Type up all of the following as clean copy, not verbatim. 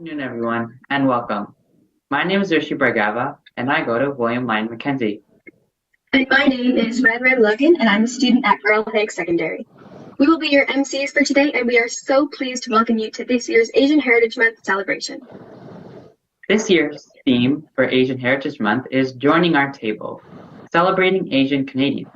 Afternoon, everyone, and welcome. My name is Rishi Bhargava, and I go to William Lyon Mackenzie. And my name is Red Red Logan, and I'm a student at Earl Haig Secondary. We will be your MCs for today, and we are so pleased to welcome you to this year's Asian Heritage Month celebration. This year's theme for Asian Heritage Month is Joining Our Table, celebrating Asian Canadians.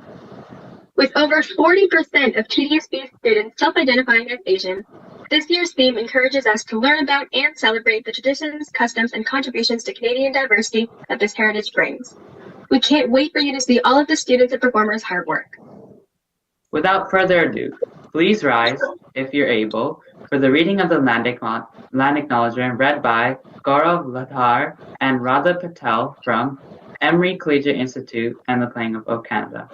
With over 40% of TDSB students self-identifying as Asian, this year's theme encourages us to learn about and celebrate the traditions, customs, and contributions to Canadian diversity that this heritage brings. We can't wait for you to see all of the students and performers' hard work. Without further ado, please rise, if you're able, for the reading of the land acknowledgement read by Gaurav Ladhar and Radha Patel from Emory Collegiate Institute and the Playing of Canada.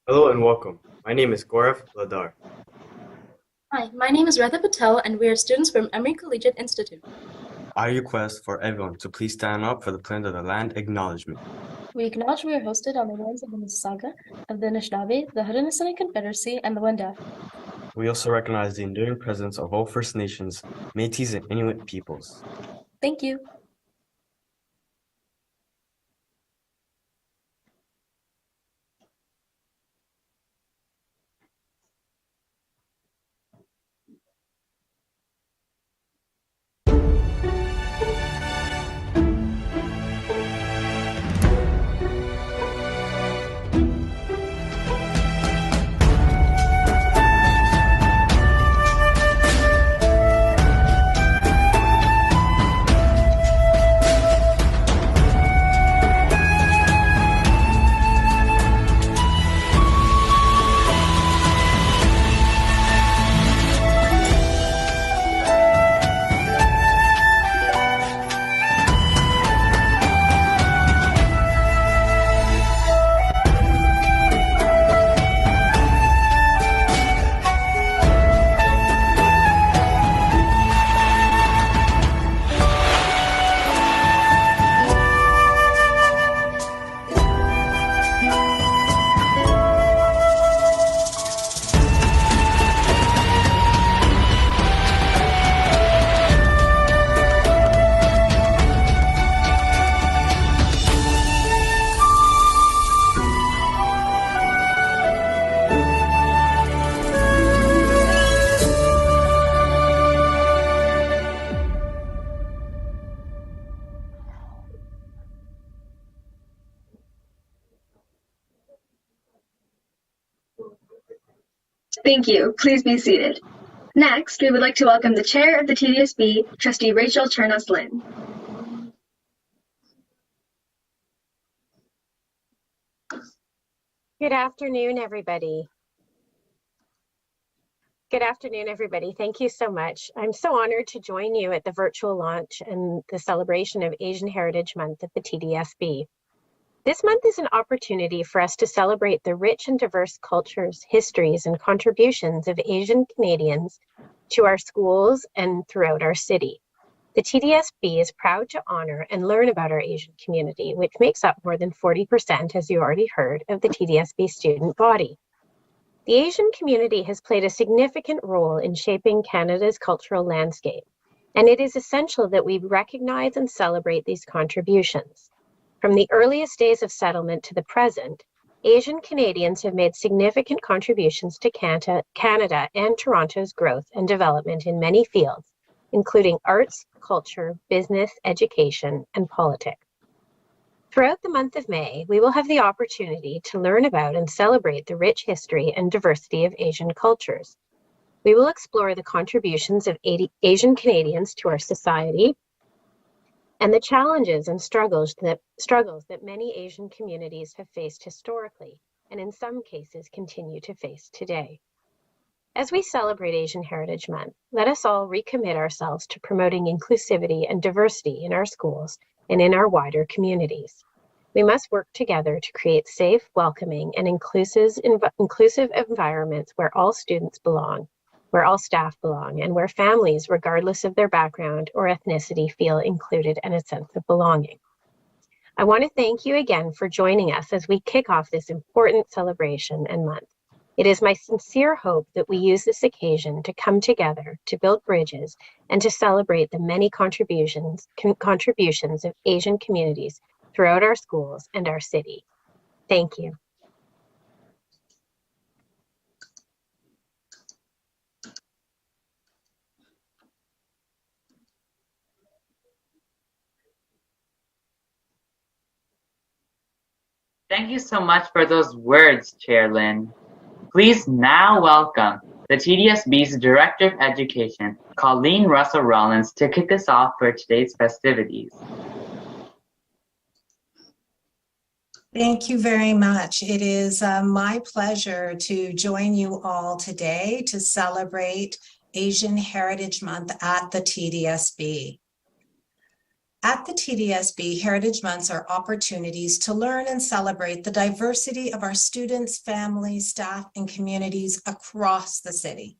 Hello and welcome. My name is Gaurav Ladar. Hi, my name is Radha Patel, and we are students from Emory Collegiate Institute. I request for everyone to please stand up for the pledge of the land acknowledgement. We acknowledge we are hosted on the lands of the Mississauga, of the Anishinaabe, the Haudenosaunee Confederacy, and the Wendat. We also recognize the enduring presence of all First Nations, Métis, and Inuit peoples. Thank you. Thank you. Please be seated. Next, we would like to welcome the chair of the TDSB, Trustee Rachel Chernos Lynn. Good afternoon, everybody. Good afternoon, everybody. Thank you so much. I'm so honored to join you at the virtual launch and the celebration of Asian Heritage Month at the TDSB. This month is an opportunity for us to celebrate the rich and diverse cultures, histories, and contributions of Asian Canadians to our schools and throughout our city. The TDSB is proud to honor and learn about our Asian community, which makes up more than 40%, as you already heard, of the TDSB student body. The Asian community has played a significant role in shaping Canada's cultural landscape, and it is essential that we recognize and celebrate these contributions. From the earliest days of settlement to the present, Asian Canadians have made significant contributions to Canada and Toronto's growth and development in many fields, including arts, culture, business, education, and politics. Throughout the month of May, we will have the opportunity to learn about and celebrate the rich history and diversity of Asian cultures. We will explore the contributions of Asian Canadians to our society and the challenges and struggles that many Asian communities have faced historically, and in some cases continue to face today. As we celebrate Asian Heritage Month, let us all recommit ourselves to promoting inclusivity and diversity in our schools and in our wider communities. We must work together to create safe, welcoming, and inclusive environments where all students belong, where all staff belong, and where families, regardless of their background or ethnicity, feel included and a sense of belonging. I want to thank you again for joining us as we kick off this important celebration and month. It is my sincere hope that we use this occasion to come together, to build bridges, and to celebrate the many contributions of Asian communities throughout our schools and our city. Thank you. Thank you so much for those words, Chair Lynn. Please now welcome the TDSB's Director of Education, Colleen Russell Rollins, to kick us off for today's festivities. Thank you very much. It is my pleasure to join you all today to celebrate Asian Heritage Month at the TDSB. At the TDSB, Heritage Months are opportunities to learn and celebrate the diversity of our students, families, staff, and communities across the city.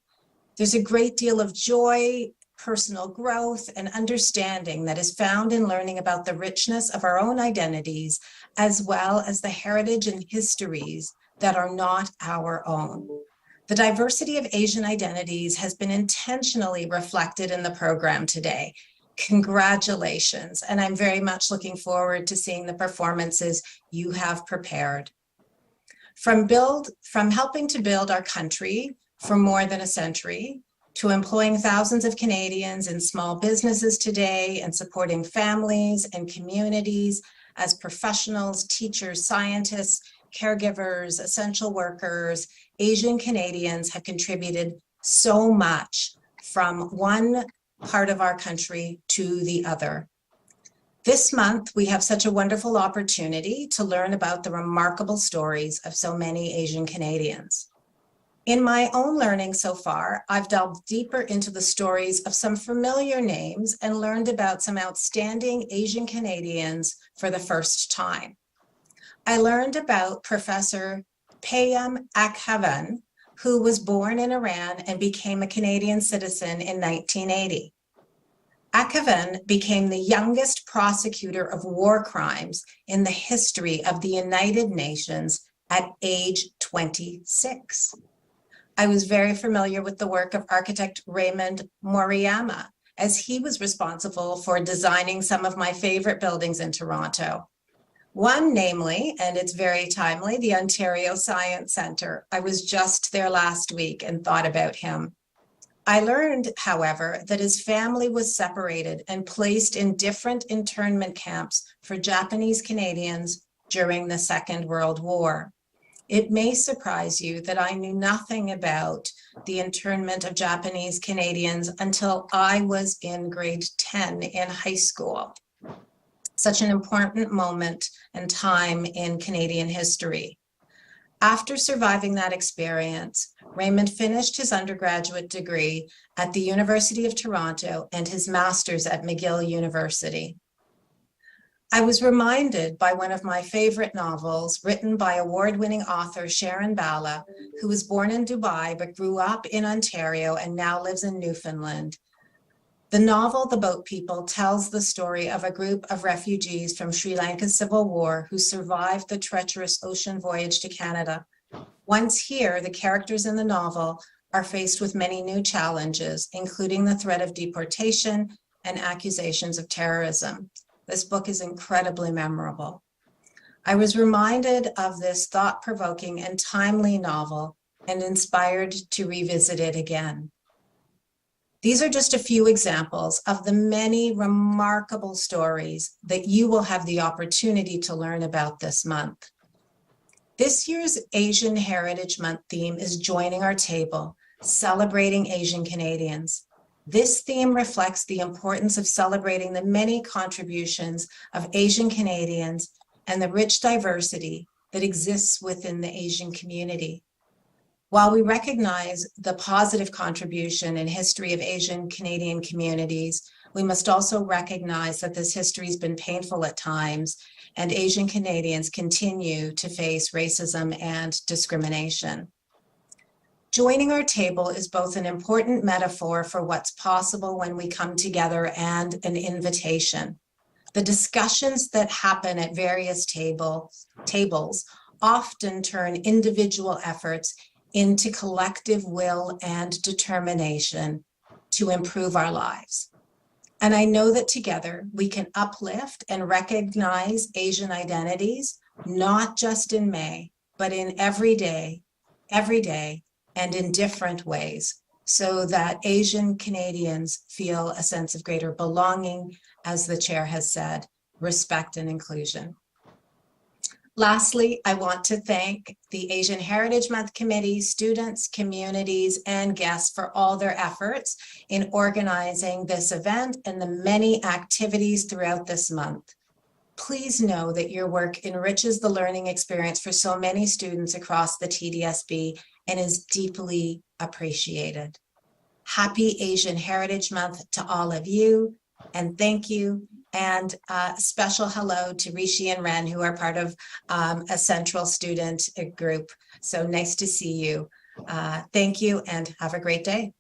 There's a great deal of joy, personal growth, and understanding that is found in learning about the richness of our own identities, as well as the heritage and histories that are not our own. The diversity of Asian identities has been intentionally reflected in the program today. Congratulations, and I'm very much looking forward to seeing the performances you have prepared. From helping to build our country for more than a century, to employing thousands of Canadians in small businesses today and supporting families and communities as professionals, teachers, scientists, caregivers, essential workers, Asian Canadians have contributed so much from one part of our country to the other. This month, we have such a wonderful opportunity to learn about the remarkable stories of so many Asian Canadians. In my own learning so far, I've delved deeper into the stories of some familiar names and learned about some outstanding Asian Canadians for the first time. I learned about Professor Payam Akhavan, who was born in Iran and became a Canadian citizen in 1980. Akhavan became the youngest prosecutor of war crimes in the history of the United Nations at age 26. I was very familiar with the work of architect Raymond Moriyama, as he was responsible for designing some of my favorite buildings in Toronto. One, namely, and it's very timely, the Ontario Science Centre. I was just there last week and thought about him. I learned, however, that his family was separated and placed in different internment camps for Japanese Canadians during the Second World War. It may surprise you that I knew nothing about the internment of Japanese Canadians until I was in grade 10 in high school. Such an important moment and time in Canadian history. After surviving that experience, Raymond finished his undergraduate degree at the University of Toronto and his master's at McGill University. I was reminded by one of my favorite novels written by award-winning author Sharon Bala, who was born in Dubai but grew up in Ontario and now lives in Newfoundland. The novel, The Boat People, tells the story of a group of refugees from Sri Lanka's civil war who survived the treacherous ocean voyage to Canada. Once here, the characters in the novel are faced with many new challenges, including the threat of deportation and accusations of terrorism. This book is incredibly memorable. I was reminded of this thought-provoking and timely novel and inspired to revisit it again. These are just a few examples of the many remarkable stories that you will have the opportunity to learn about this month. This year's Asian Heritage Month theme is Joining Our Table, Celebrating Asian Canadians. This theme reflects the importance of celebrating the many contributions of Asian Canadians and the rich diversity that exists within the Asian community. While we recognize the positive contribution and history of Asian Canadian communities, we must also recognize that this history has been painful at times, and Asian Canadians continue to face racism and discrimination. Joining our table is both an important metaphor for what's possible when we come together and an invitation. The discussions that happen at various tables often turn individual efforts into collective will and determination to improve our lives. And I know that together we can uplift and recognize Asian identities, not just in May, but in every day, and in different ways, so that Asian Canadians feel a sense of greater belonging, as the chair has said, respect and inclusion. Lastly, I want to thank the Asian Heritage Month Committee, students, communities, and guests for all their efforts in organizing this event and the many activities throughout this month. Please know that your work enriches the learning experience for so many students across the TDSB and is deeply appreciated. Happy Asian Heritage Month to all of you, and thank you. And a special hello to Rishi and Ren, who are part of a central student group. So nice to see you. Thank you and have a great day.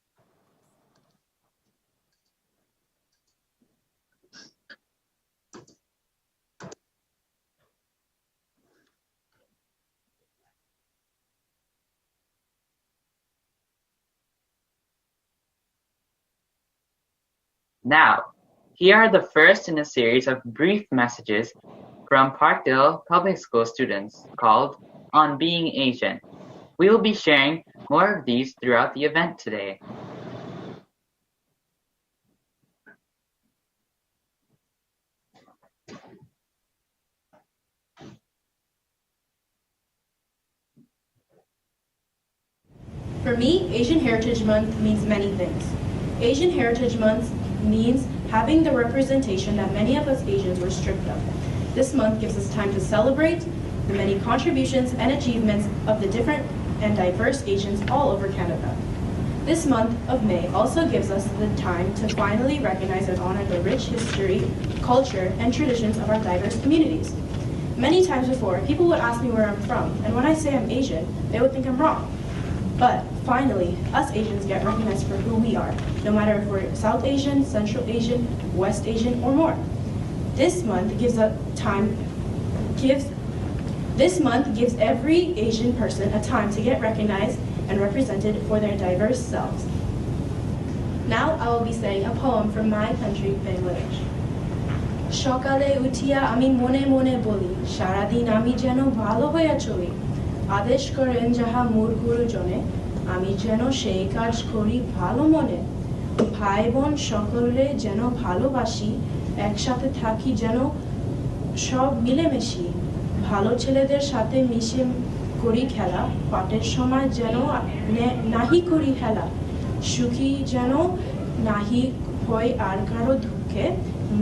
Now, here are the first in a series of brief messages from Parkdale Public School students called On Being Asian. We will be sharing more of these throughout the event today. For me, Asian Heritage Month means many things. Asian Heritage Month means having the representation that many of us Asians were stripped of. This month gives us time to celebrate the many contributions and achievements of the different and diverse Asians all over Canada. This month of May also gives us the time to finally recognize and honor the rich history, culture, and traditions of our diverse communities. Many times before, people would ask me where I'm from, and when I say I'm Asian, they would think I'm wrong. But finally, us Asians get recognized for who we are, no matter if we're South Asian, Central Asian, West Asian, or more. This month gives every Asian person a time to get recognized and represented for their diverse selves. Now I will be saying a poem from my country, Bangladesh. Shokale utia ami mone mone boli, sharadin ami jeno bhalo hoya choli. আদেশ করেন যাহা মোর গুরুজনে আমি যেন সেই কাজ করি ভালো মনে ভাই বোন সকলে যেন ভালোবাসি একসাথে থাকি যেন সব মিলেমিশি ভালো ছেলেদের সাথে মিশে করি খেলা পাটের সময় যেন নাহি করি হেলা সুখী যেন নাহি হয় আর কারো দুঃখে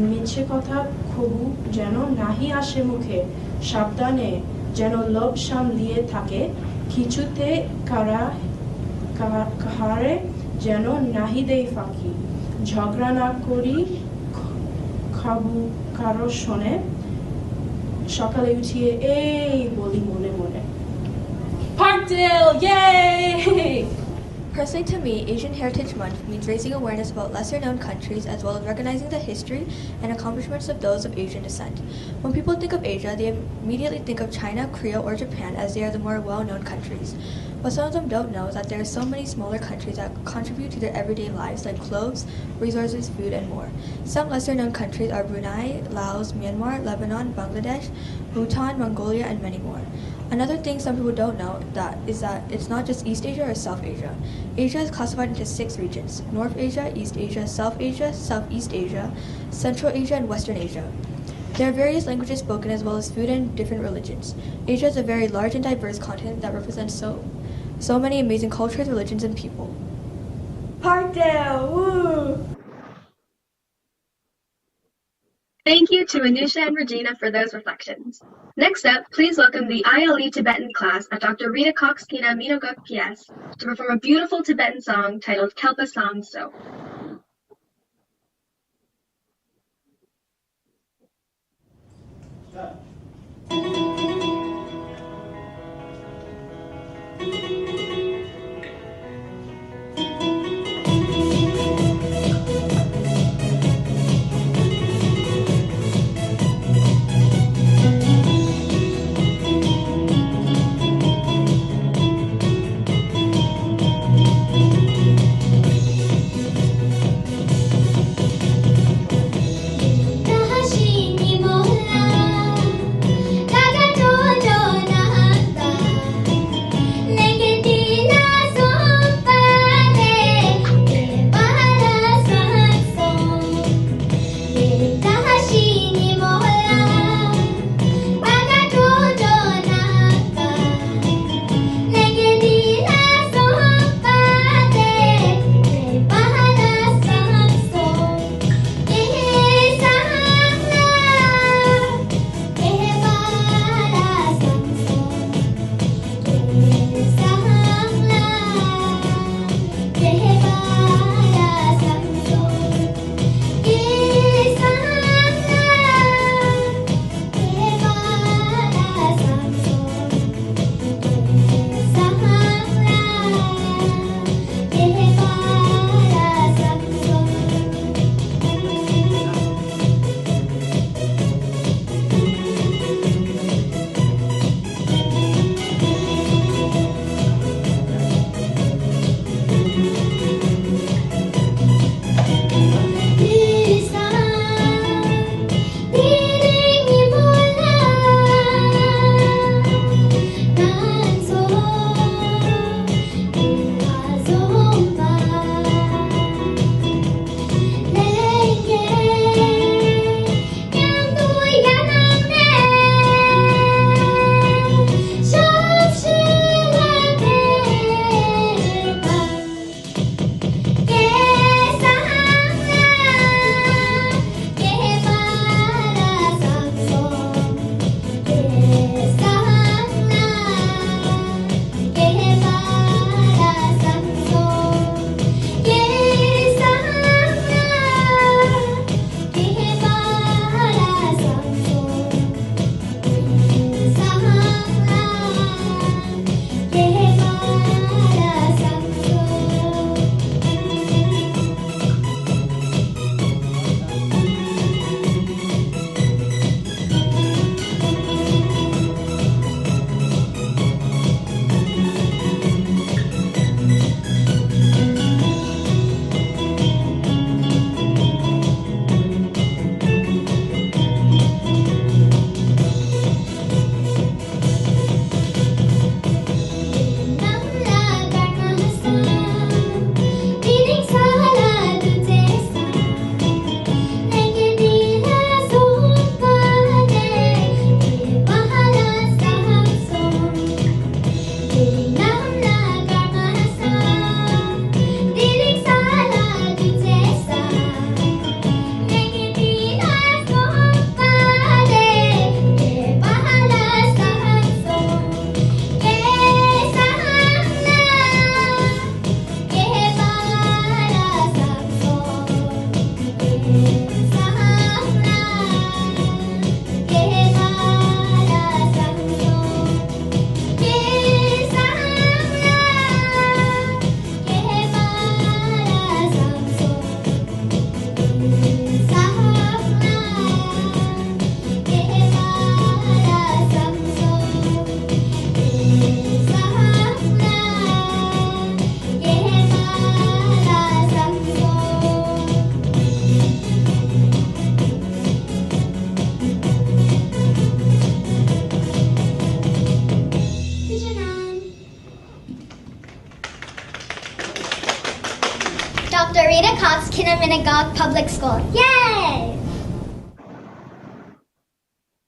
মিছে কথা কবু যেন নাহি আসে মুখে সাবধানে যেন লোভ সামলিয়ে থাকে কিছুতে কাহারে যেন নাহি দেই ফাঁকি ঝগড়া না করি খাবু কারো শোনে সকালে উঠিয়ে এই বলি মনে মনে Parkdale, yay! Personally, to me, Asian Heritage Month means raising awareness about lesser-known countries as well as recognizing the history and accomplishments of those of Asian descent. When people think of Asia, they immediately think of China, Korea, or Japan as they are the more well-known countries. What some of them don't know is that there are so many smaller countries that contribute to their everyday lives like clothes, resources, food, and more. Some lesser-known countries are Brunei, Laos, Myanmar, Lebanon, Bangladesh, Bhutan, Mongolia, and many more. Another thing some people don't know is that it's not just East Asia or South Asia. Asia is classified into 6 regions: North Asia, East Asia, Southeast Asia, Central Asia, and Western Asia. There are various languages spoken as well as food and different religions. Asia is a very large and diverse continent that represents so many amazing cultures, religions, and people. Parkdale, woo! Thank you to Anusha and Regina for those reflections. Next up, please welcome the ILE Tibetan class at Dr. Rita Cox-Kina Minoguk PS to perform a beautiful Tibetan song titled Kelpa Sam So. Amanda Cox, Kinnaminnegock Public School. Yay!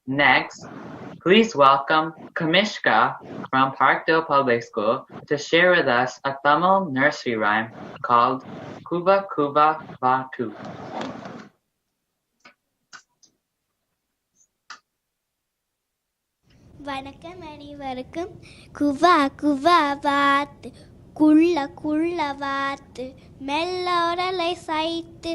Next, please welcome Kamishka from Parkdale Public School to share with us a Tamil nursery rhyme called Kuba Kuba Vatu. வணக்கம் அனைவருக்கும் குவா குவா வாத்து குள்ள குள்ள வாத்து மெல்ல உடலை சாய்த்து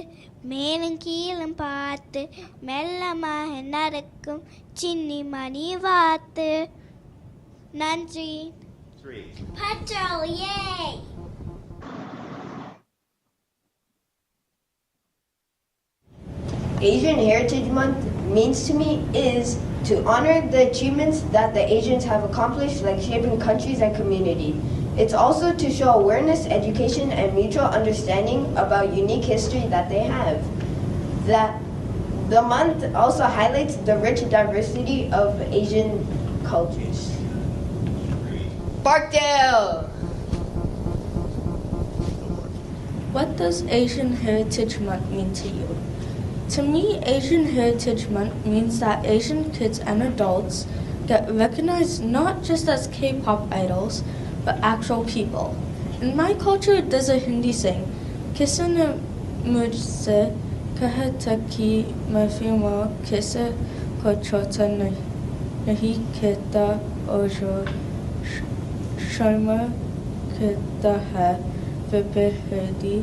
மேலும் கீழும் பார்த்து மெல்லமாக நடக்கும் சின்னி மணி வாத்து. நன்றி. Patrol, yay! Asian Heritage Month means to me is to honor the achievements that the Asians have accomplished, like shaping countries and communities. It's also to show awareness, education, and mutual understanding about unique history that they have. The month also highlights the rich diversity of Asian cultures. Parkdale! What does Asian Heritage Month mean to you? To me, Asian Heritage Month means that Asian kids and adults get recognized not just as K-pop idols, but actual people. In my culture, there's a Hindi saying, "Kisse ne mujhse kaha tha ki main fima kisse ko chota nahi kehta aur jo sharma kehta hai vipir hirdi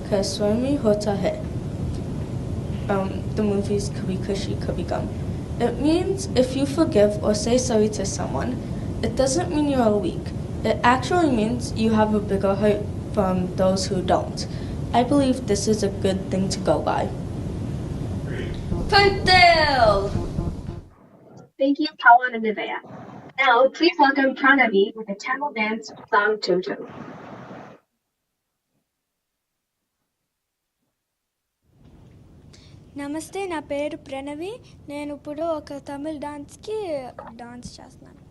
ka swami hota hai." The movie's Kabhi Khushi Kabhi Gum. It means if you forgive or say sorry to someone, it doesn't mean you are weak. It actually means you have a bigger heart from those who don't. I believe this is a good thing to go by. Parkdale! Thank you, Pawan and Nivea. Now, please welcome Pranavi with a Tamil dance song Tum Tum. నమస్తే, నా పేరు ప్రణవి. నేను ఇప్పుడు ఒక Tamil డాన్స్కి dance చేస్తున్నాను.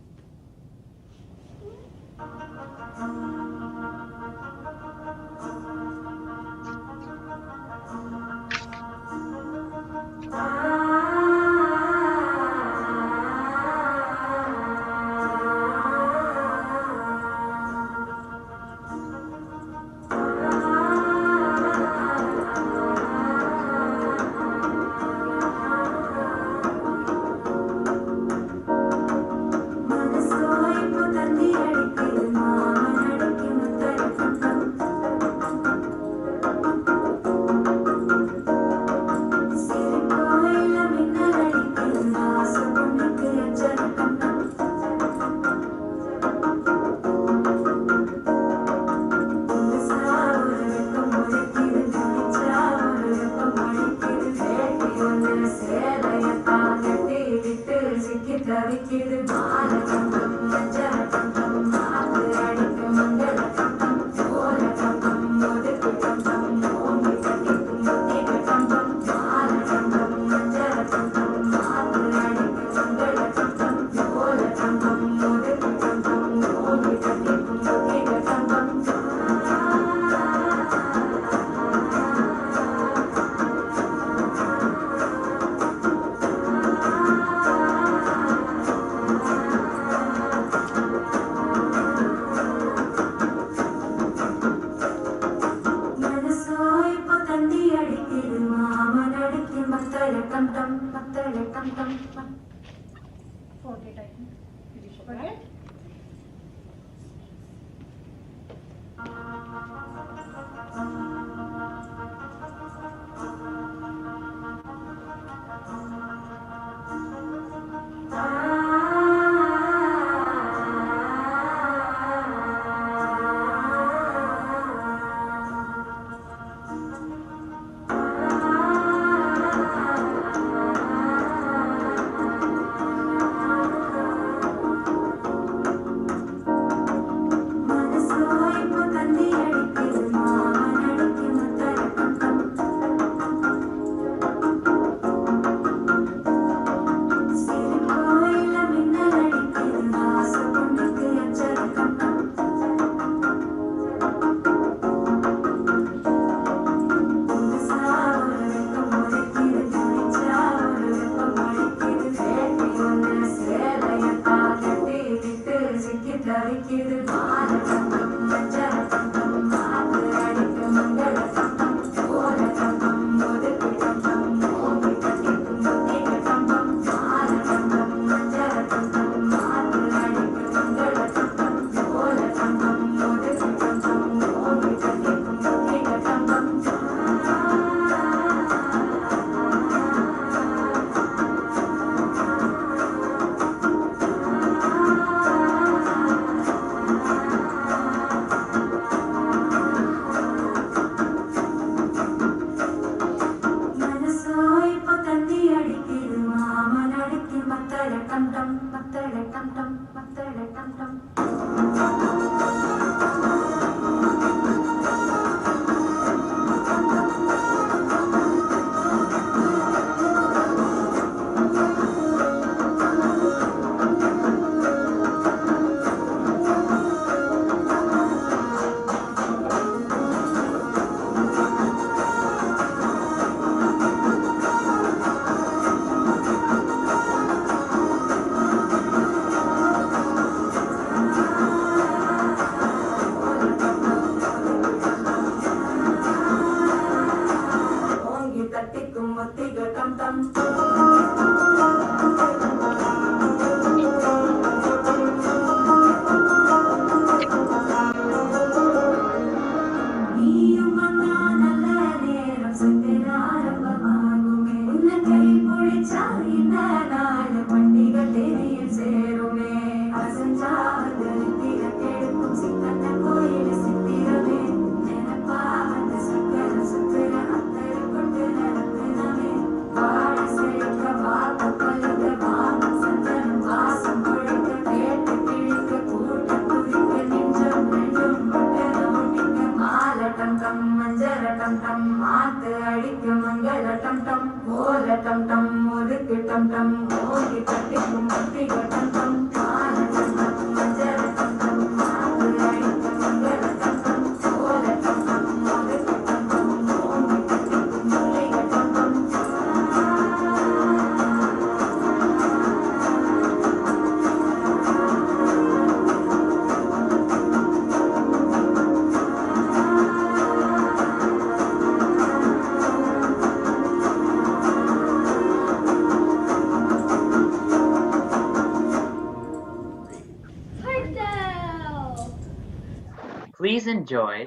Please enjoy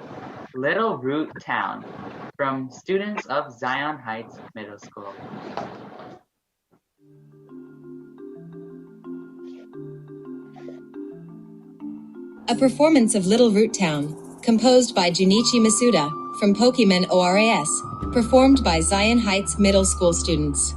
Little Root Town from students of Zion Heights Middle School. A performance of Little Root Town, composed by Junichi Masuda from Pokemon ORAS, performed by Zion Heights Middle School students.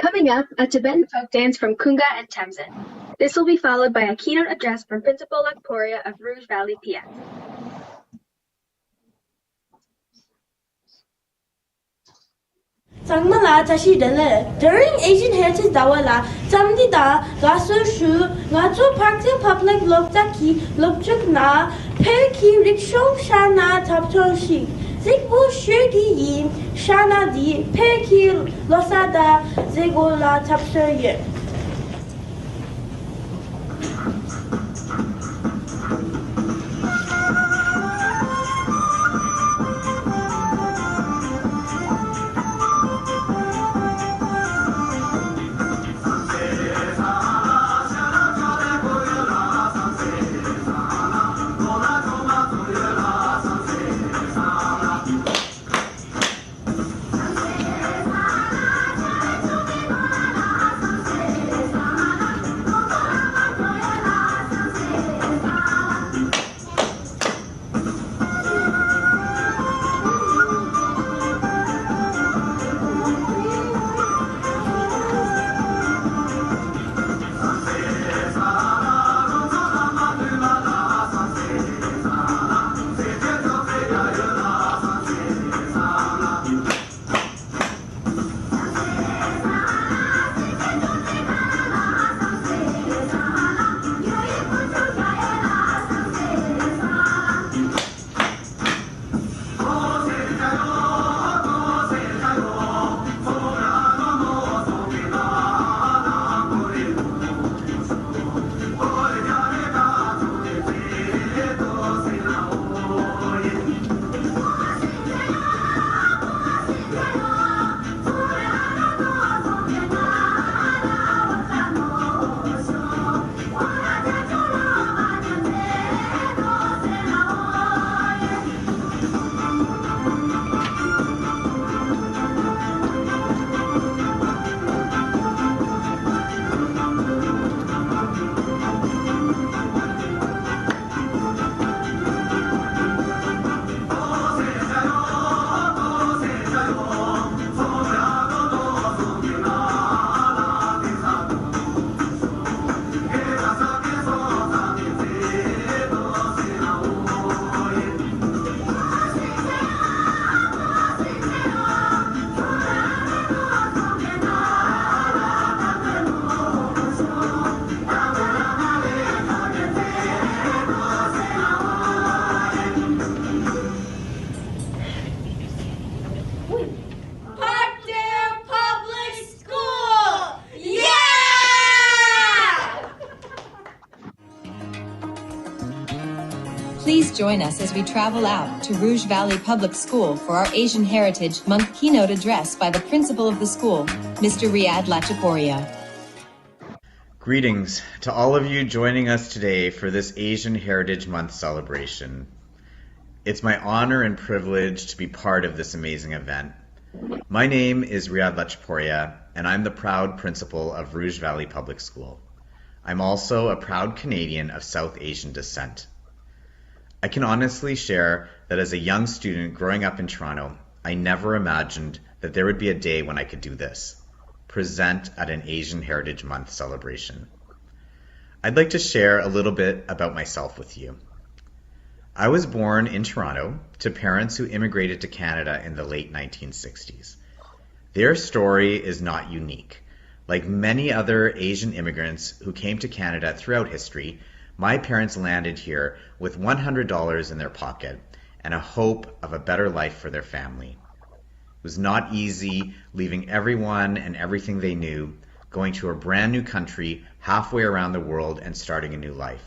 Coming up, a Tibetan folk dance from Kunga and Temzin. This will be followed by a keynote address from Principal Lakporia of Rouge Valley PX. Sangmala tashi dele. During Asian Heritage Dawala, Samdida, Gaso Shu, Ngazo Parkdale Public Loptaki, Lopchuk Na, Perki Rikshow Shana Taptoshi, Zigbo Shirdi Yin, Shana Di, Perki Losada, Zigola Tapsoye. Please join us as we travel out to Rouge Valley Public School for our Asian Heritage Month keynote address by the principal of the school, Mr. Riyad Lachaporia. Greetings to all of you joining us today for this Asian Heritage Month celebration. It's my honor and privilege to be part of this amazing event. My name is Riyad Lachaporia, and I'm the proud principal of Rouge Valley Public School. I'm also a proud Canadian of South Asian descent. I can honestly share that as a young student growing up in Toronto, I never imagined that there would be a day when I could do this, present at an Asian Heritage Month celebration. I'd like to share a little bit about myself with you. I was born in Toronto to parents who immigrated to Canada in the late 1960s. Their story is not unique. Like many other Asian immigrants who came to Canada throughout history, my parents landed here with $100 in their pocket and a hope of a better life for their family. It was not easy leaving everyone and everything they knew, going to a brand new country halfway around the world and starting a new life.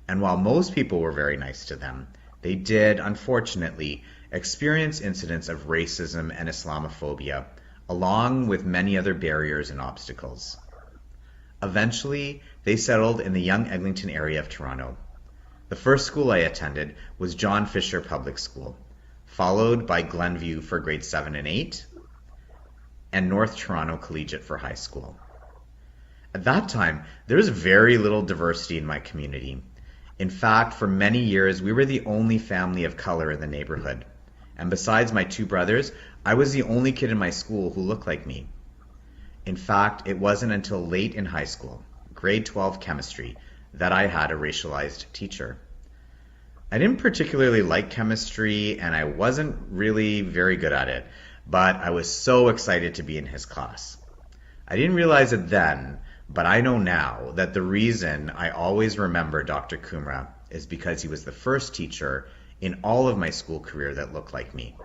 And while most people were very nice to them, they did, unfortunately, experience incidents of racism and Islamophobia, along with many other barriers and obstacles. Eventually, they settled in the Yonge Eglinton area of Toronto. The first school I attended was John Fisher Public School, followed by Glenview for grades 7 and 8, and North Toronto Collegiate for high school. At that time, there was very little diversity in my community. In fact, for many years, we were the only family of color in the neighborhood. And besides my two brothers, I was the only kid in my school who looked like me. In fact, it wasn't until late in high school, grade 12 chemistry, that I had a racialized teacher. I didn't particularly like chemistry, and I wasn't really very good at it, but I was so excited to be in his class. I didn't realize it then, but I know now that the reason I always remember Dr. Kumra is because he was the first teacher in all of my school career that looked like me.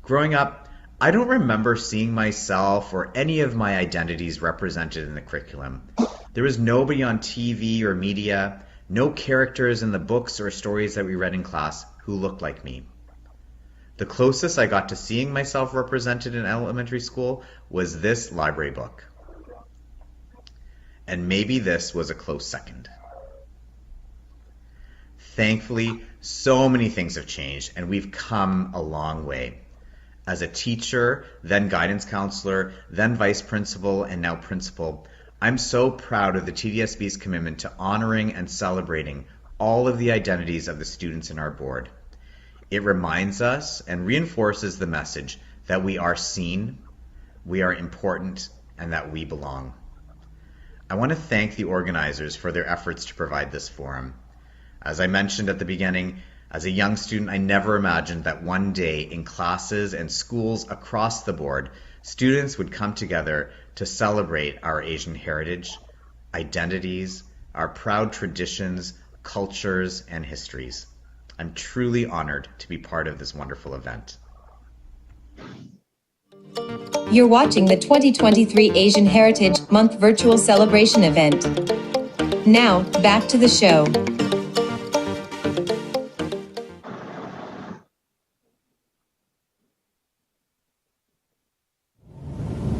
Growing up, I don't remember seeing myself or any of my identities represented in the curriculum. There was nobody on TV or media, no characters in the books or stories that we read in class who looked like me. The closest I got to seeing myself represented in elementary school was this library book. And maybe this was a close second. Thankfully, so many things have changed, and we've come a long way. As a teacher, then guidance counselor, then vice principal, and now principal, I'm so proud of the TDSB's commitment to honoring and celebrating all of the identities of the students in our board. It reminds us and reinforces the message that we are seen, we are important, and that we belong. I want to thank the organizers for their efforts to provide this forum. As I mentioned at the beginning, as a young student, I never imagined that one day in classes and schools across the board, students would come together to celebrate our Asian heritage, identities, our proud traditions, cultures, and histories. I'm truly honored to be part of this wonderful event. You're watching the 2023 Asian Heritage Month virtual celebration event. Now, back to the show.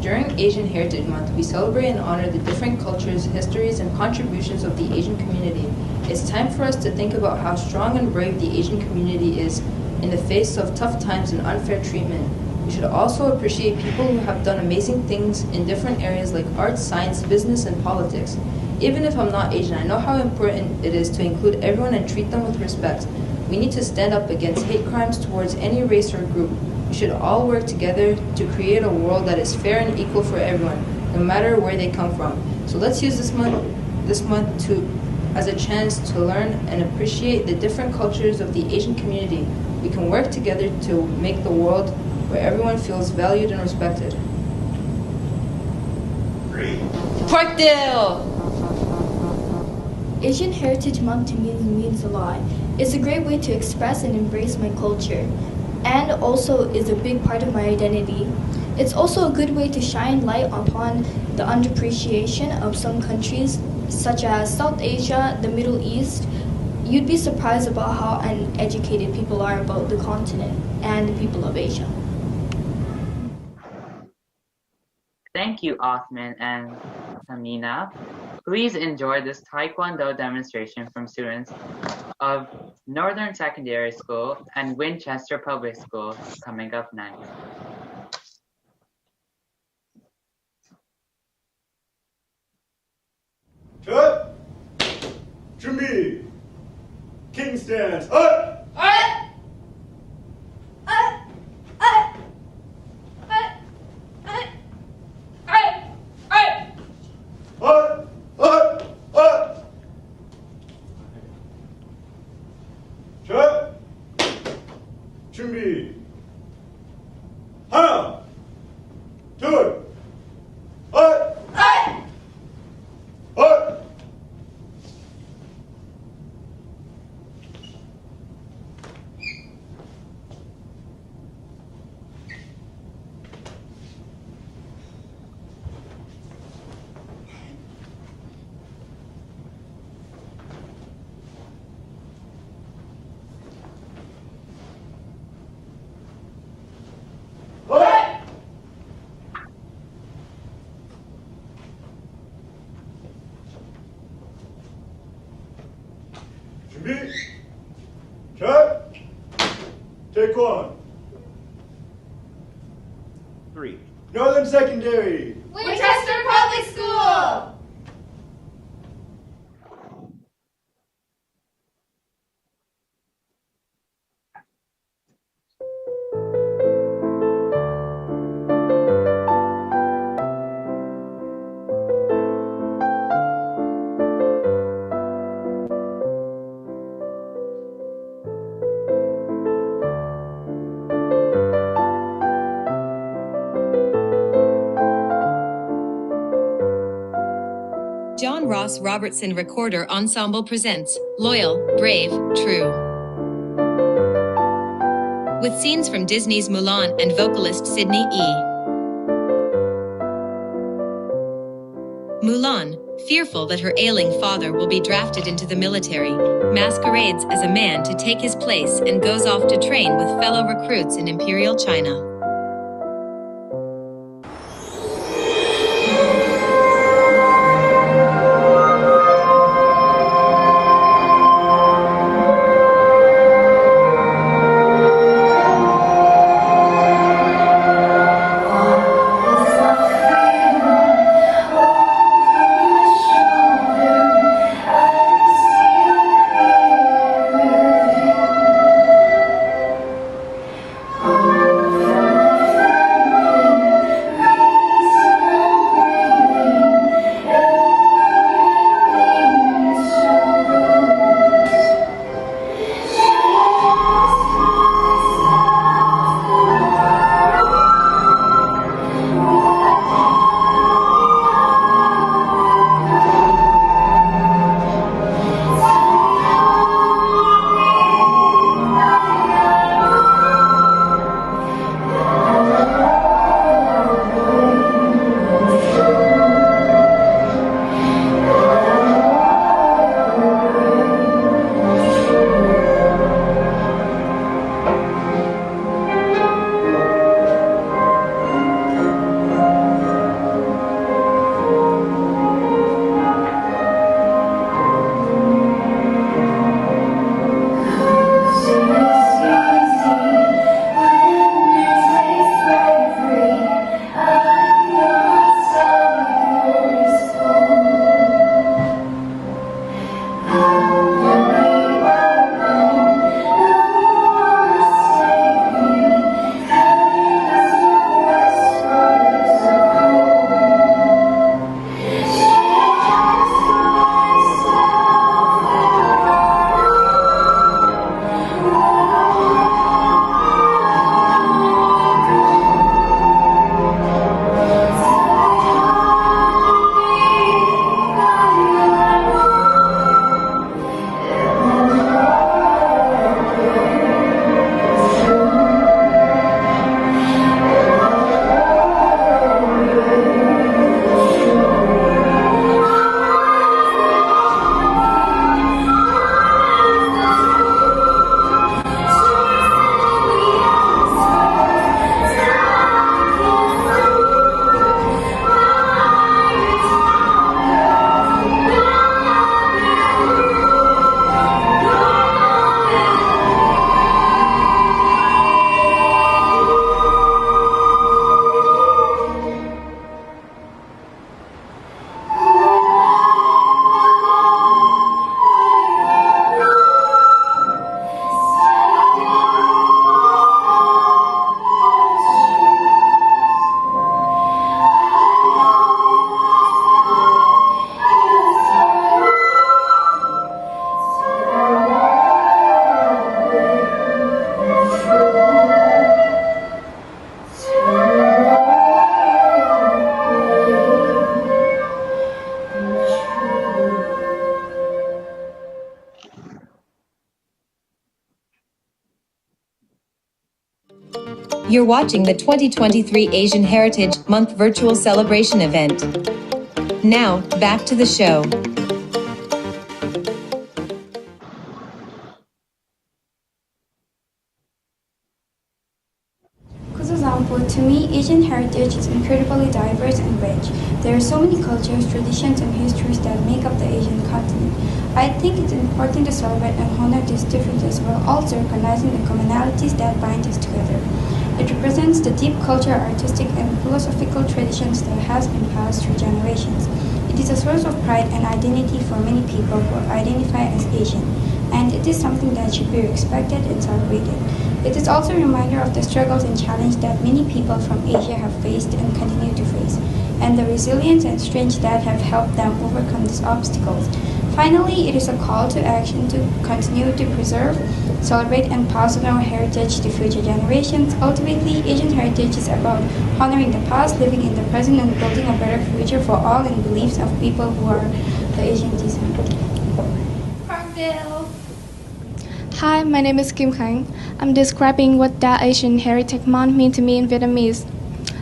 During Asian Heritage Month, we celebrate and honor the different cultures, histories, and contributions of the Asian community. It's time for us to think about how strong and brave the Asian community is in the face of tough times and unfair treatment. We should also appreciate people who have done amazing things in different areas like arts, science, business, and politics. Even if I'm not Asian, I know how important it is to include everyone and treat them with respect. We need to stand up against hate crimes towards any race or group. We should all work together to create a world that is fair and equal for everyone, no matter where they come from. So let's use this month as a chance to learn and appreciate the different cultures of the Asian community. We can work together to make the world where everyone feels valued and respected. Parkdale! Asian Heritage Month to me means a lot. It's a great way to express and embrace my culture, and also is a big part of my identity. It's also a good way to shine light upon the underappreciation of some countries, such as South Asia, the Middle East, you'd be surprised about how uneducated people are about the continent and the people of Asia. Thank you, Othman and Tamina. Please enjoy this Taekwondo demonstration from students of Northern Secondary School and Winchester Public School coming up next. Cut! 준비! King stance, up! 자, 준비. 하나, 둘, 준비. 자, take one. 3. Northern Secondary. Winchester Public School! John Ross Robertson Recorder Ensemble presents Loyal, Brave, True. With scenes from Disney's Mulan and vocalist Sydney E. Mulan, fearful that her ailing father will be drafted into the military, masquerades as a man to take his place and goes off to train with fellow recruits in Imperial China. Oh, You're watching the 2023 Asian Heritage Month virtual celebration event. Now, back to the show. For example, to me, Asian heritage is incredibly diverse and rich. There are so many cultures, traditions, and histories that make up the Asian continent. I think it's important to celebrate and honor these differences while also recognizing the commonalities that bind us together. It represents the deep cultural, artistic, and philosophical traditions that has been passed through generations. It is a source of pride and identity for many people who identify as Asian, and it is something that should be respected and celebrated. It is also a reminder of the struggles and challenges that many people from Asia have faced and continue to face, and the resilience and strength that have helped them overcome these obstacles. Finally, it is a call to action to continue to preserve, celebrate, and pass on our heritage to future generations. Ultimately, Asian heritage is about honoring the past, living in the present, and building a better future for all and beliefs of people who are the Asian descent. Parkville. Hi, my name is Kim Khánh. I'm describing what the Asian Heritage Month means to me in Vietnamese.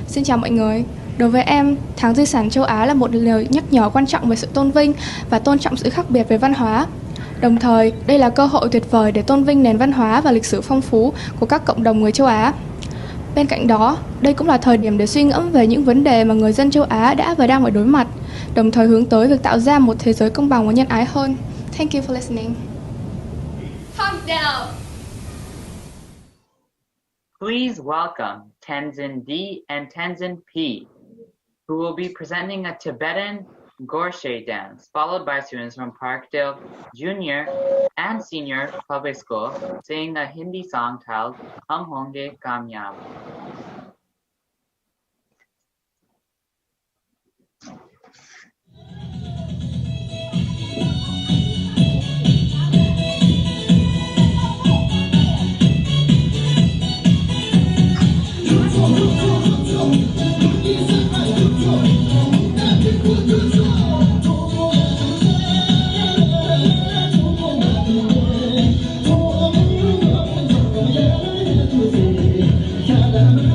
Xin chào mọi người. Đối với em, tháng di sản châu Á là một lời nhắc nhở quan trọng về sự tôn vinh và tôn trọng sự khác biệt về văn hóa. Đồng thời, đây là cơ hội tuyệt vời để tôn vinh nền văn hóa và lịch sử phong phú của các cộng đồng người châu Á. Bên cạnh đó, đây cũng là thời điểm để suy ngẫm về những vấn đề mà người dân châu Á đã và đang phải đối mặt, đồng thời hướng tới việc tạo ra một thế giới công bằng và nhân ái hơn. Thank you for listening. Parkdale. Please welcome Tenzin D and Tenzin P, who will be presenting a Tibetan Gorshe dance, followed by students from Parkdale Junior and Senior Public School singing a Hindi song titled Hum Honge Kamyab. Hãy subscribe cho kênh Ghiền Mì Gõ để không bỏ lỡ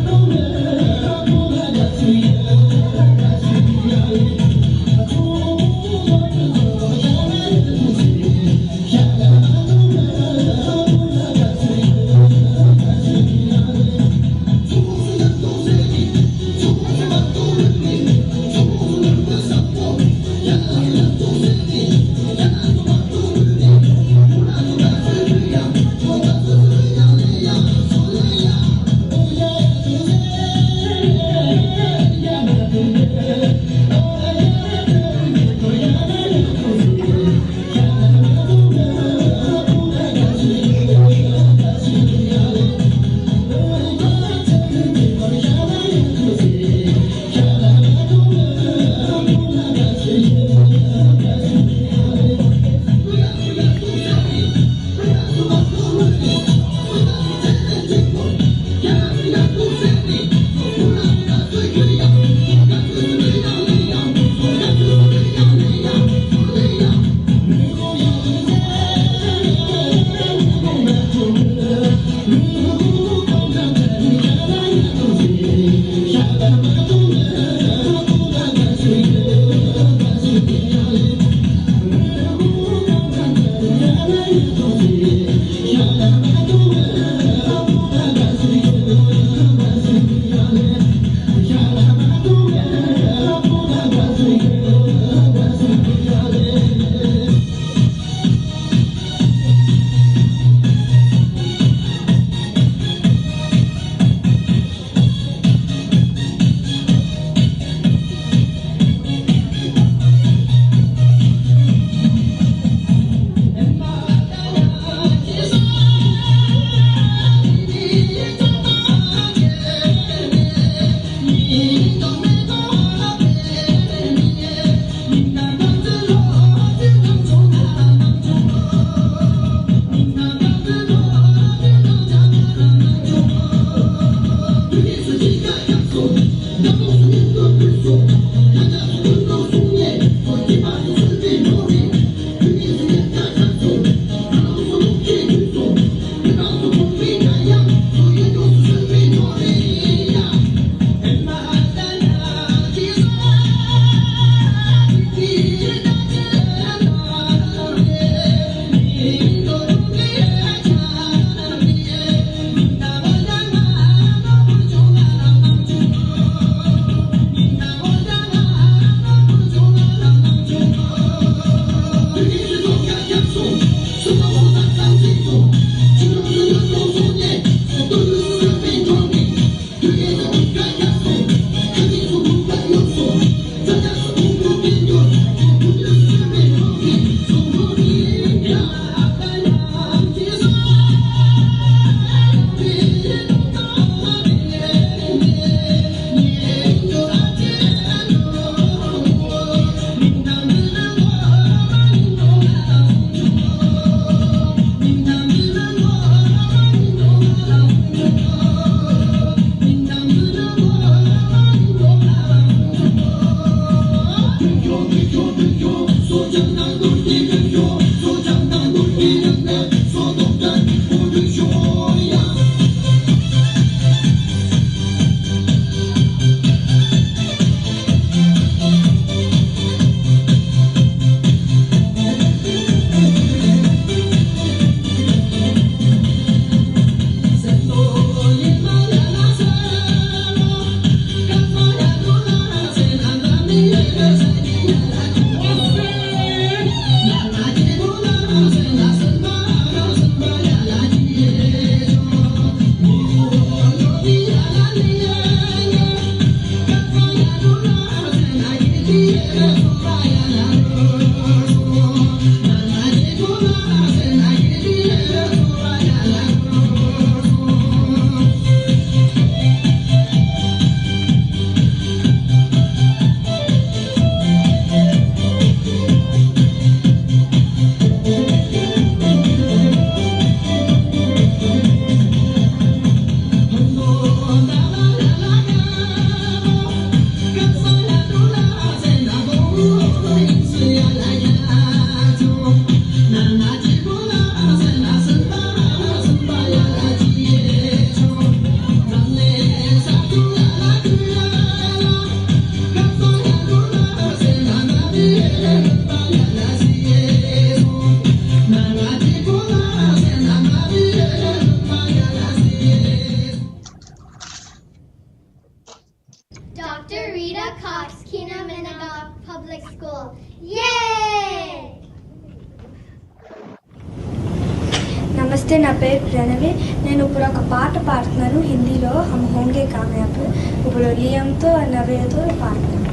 నమస్తే నా పేరు ప్రణవి నేను ఇప్పుడు ఒక పాట పాడుతున్నాను హిందీలో హమ్ హోంగే కామయాబ్ ఇప్పుడు లియంతో నవ్యతో పాడుతున్నాను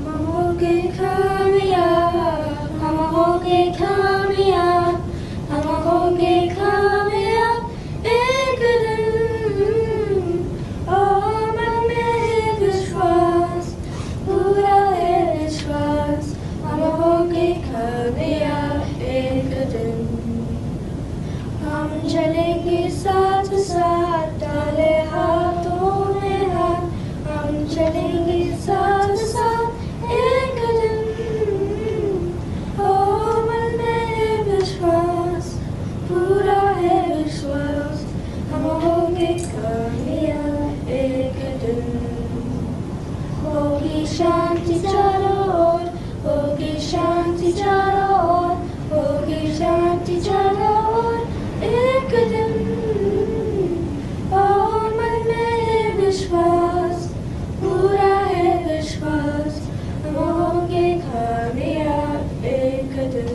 हम होंगे कामयाब हम होंगे कामयाब हम होंगे कामयाब एक दिन ओ मन में है विश्वास पूरा है विश्वास हम होंगे कामयाब एक दिन हम चलेंगे साथ साथ डाले हाथों में हाथ हम चलेंगे साथ साथ एक दिन ओ मन में है विश्वास पूरा है विश्वास हम होंगे कामयाब एक दिन होगी शांति चारों ओर होगी शांति चारों ओर होगी शांति चारों ओर एक दिन ओ मन में है विश्वास पूरा है विश्वास हम होंगे कामयाब एक दिन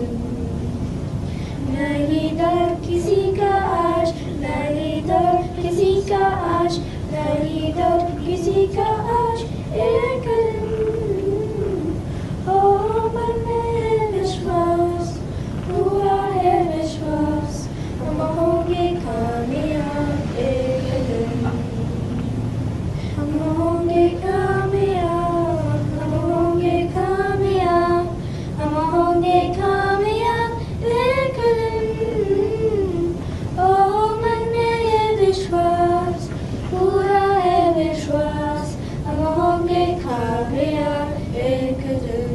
नहीं डर किसी का आज नहीं डर किसी का आज नहीं डर किसी का आज एक दिन ओ मन में है विश्वास पूरा है विश्वास हम होंगे कामयाब एक दिन हम होंगे कामयाब हम होंगे कामयाब हम होंगे कामयाब एक दिन ओ मन में है विश्वास पूरा है विश्वास हम होंगे कामयाब एक दिन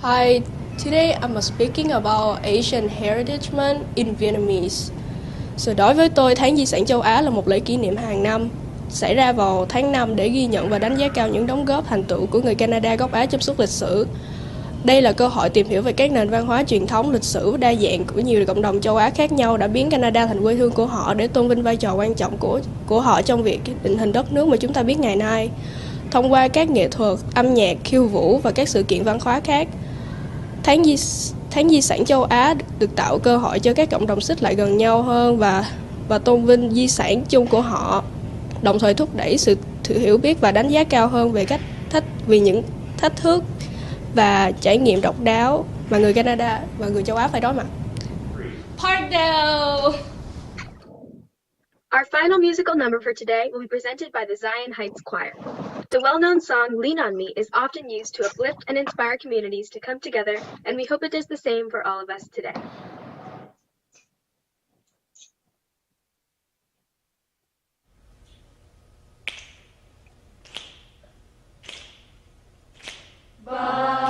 Hi, today I'm speaking about Asian Heritage Month in Vietnamese. Đối với tôi, tháng di sản châu Á là một lễ kỷ niệm hàng năm xảy ra vào tháng 5 để ghi nhận và đánh giá cao những đóng góp thành tựu của người Canada gốc Á trong suốt lịch sử. Đây là cơ hội tìm hiểu về các nền văn hóa truyền thống, lịch sử đa dạng của nhiều cộng đồng châu Á khác nhau đã biến Canada thành quê hương của họ để tôn vinh vai trò quan trọng của họ trong việc định hình đất nước mà chúng ta biết ngày nay. Thông qua các nghệ thuật, âm nhạc, khiêu vũ và các sự kiện văn hóa khác, Tháng di sản châu Á được tạo cơ hội cho các cộng đồng xích lại gần nhau hơn và tôn vinh di sản chung của họ, đồng thời thúc đẩy sự hiểu biết và đánh giá cao hơn về những thách thức và trải nghiệm độc đáo mà người Canada và người châu Á phải đối mặt. Parkdale! Our final musical number for today will be presented by the Zion Heights Choir. The well-known song Lean on Me is often used to uplift and inspire communities to come together, and we hope it does the same for all of us today. Ba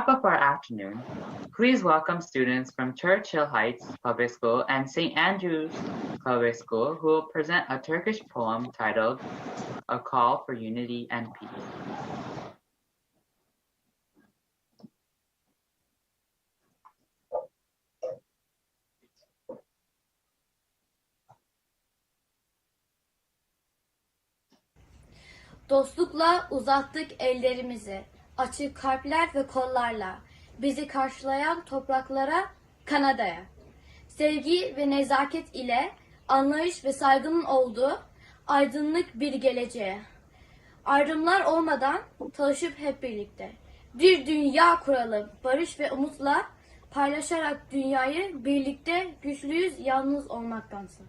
wrap up our afternoon, please welcome students from Churchill Heights Public School and St. Andrews Public School who will present a Turkish poem titled A Call for Unity and Peace. Dostlukla uzattık ellerimizi, açık kalpler ve kollarla, bizi karşılayan topraklara, Kanada'ya. Sevgi ve nezaket ile anlayış ve saygının olduğu aydınlık bir geleceğe. Ayrımlar olmadan çalışıp hep birlikte. Bir dünya kuralım, barış ve umutla paylaşarak dünyayı birlikte güçlüyüz yalnız olmaktansa.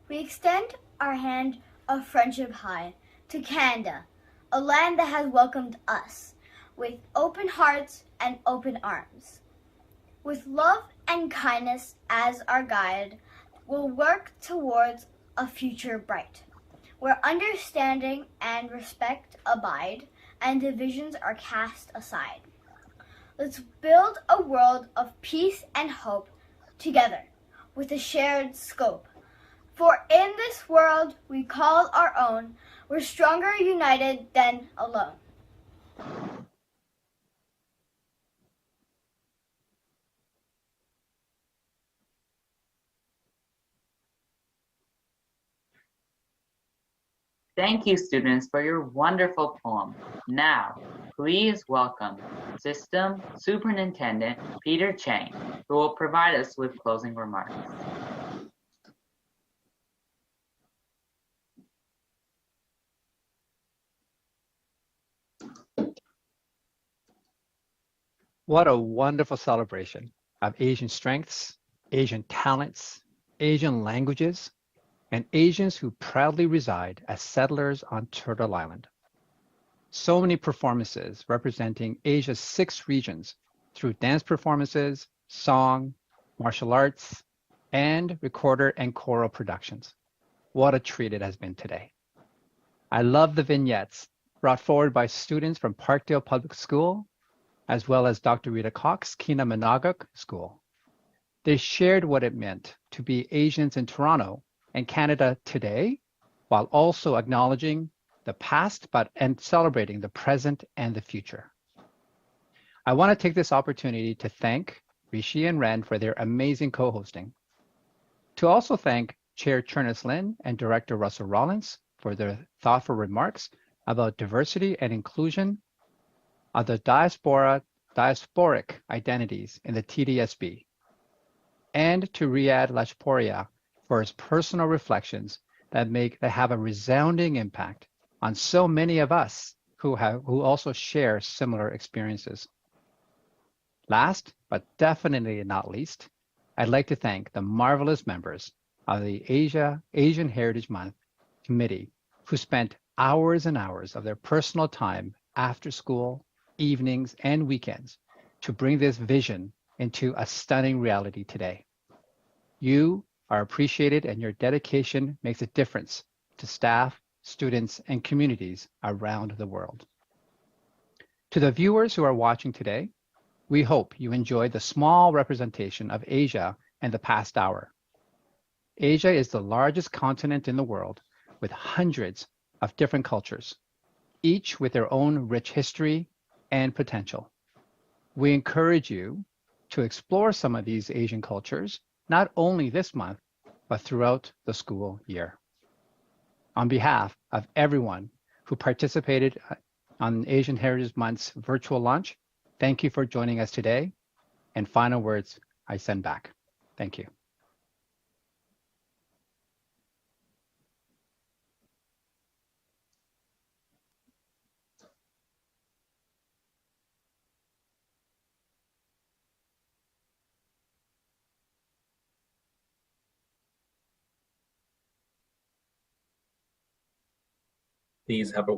We extend our hand of friendship high to Canada, a land that has welcomed us with open hearts and open arms. With love and kindness as our guide, we'll work towards a future bright, where understanding and respect abide and divisions are cast aside. Let's build a world of peace and hope together with a shared scope. For in this world we call our own, we're stronger united than alone. Thank you, students, for your wonderful poem. Now, please welcome System Superintendent Peter Chang, who will provide us with closing remarks. What a wonderful celebration of Asian strengths, Asian talents, Asian languages, and Asians who proudly reside as settlers on Turtle Island. So many performances representing Asia's 6 regions through dance performances, song, martial arts, and recorder and choral productions. What a treat it has been today. I love the vignettes brought forward by students from Parkdale Public School, as well as Dr. Rita Cox, Kinamanagak School. They shared what it meant to be Asians in Toronto and Canada today, while also acknowledging the past and celebrating the present and the future. I want to take this opportunity to thank Rishi and Ren for their amazing co-hosting. To also thank Chair Chernis Lin and Director Russell Rollins for their thoughtful remarks about diversity and inclusion of the diasporic identities in the TDSB, and to Riyad Lachporia for his personal reflections that have a resounding impact on so many of us who also share similar experiences. Last, but definitely not least, I'd like to thank the marvelous members of the Asian Heritage Month Committee who spent hours and hours of their personal time after school, evenings, and weekends to bring this vision into a stunning reality today. You are appreciated, and your dedication makes a difference to staff, students, and communities around the world. To the viewers who are watching today, we hope you enjoyed the small representation of Asia in the past hour. Asia is the largest continent in the world with hundreds of different cultures, each with their own rich history and potential. We encourage you to explore some of these Asian cultures, not only this month, but throughout the school year. On behalf of everyone who participated on Asian Heritage Month's virtual launch, thank you for joining us today. And final words I send back. Thank you. Please have a